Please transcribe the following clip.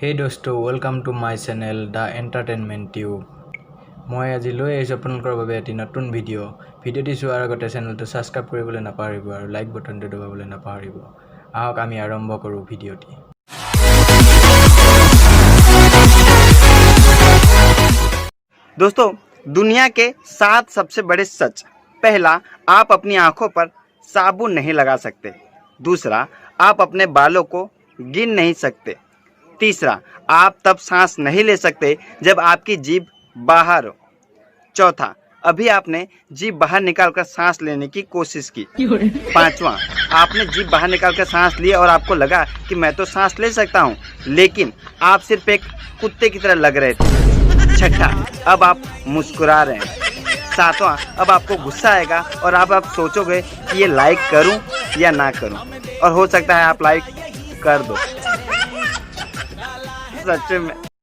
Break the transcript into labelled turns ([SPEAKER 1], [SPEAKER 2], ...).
[SPEAKER 1] Hey dosto, welcome to my channel The Entertainment Tube. মই আজি লৈ আহিছোঁ আপোনালোকৰ বাবে এটি নতুন ভিডিঅ'টি চোৱাৰ আগতে চেনেলটো ছাবস্ক্ৰাইব কৰিবলৈ নাপাহৰিব আৰু লাইক বটনটো দবাবলৈ নাপাহৰিব। আহক আমি আৰম্ভ কৰোঁ ভিডিঅ'টি।
[SPEAKER 2] दोस्तों, दुनिया के 7 सबसे बड़े सच। पहला, आप अपनी आंखों पर साबुन नहीं लगा सकते। दूसरा, आप अपने बालों को गिन नहीं सकते। तीसरा, आप तब सांस नहीं ले सकते जब आपकी जीभ बाहर हो। चौथा, अभी आपने जीभ बाहर निकालकर सांस लेने की कोशिश की। पांचवा, आपने जीभ बाहर निकालकर सांस ली और आपको लगा कि मैं तो सांस ले सकता हूँ, लेकिन आप सिर्फ एक कुत्ते की तरह लग रहे थे। छठा, अब आप मुस्कुरा रहे हैं। सातवां, अब आपको गुस्सा आएगा और आप सोचोगे कि ये लाइक करूं या ना करूं, और हो सकता है आप लाइक कर दो। सच में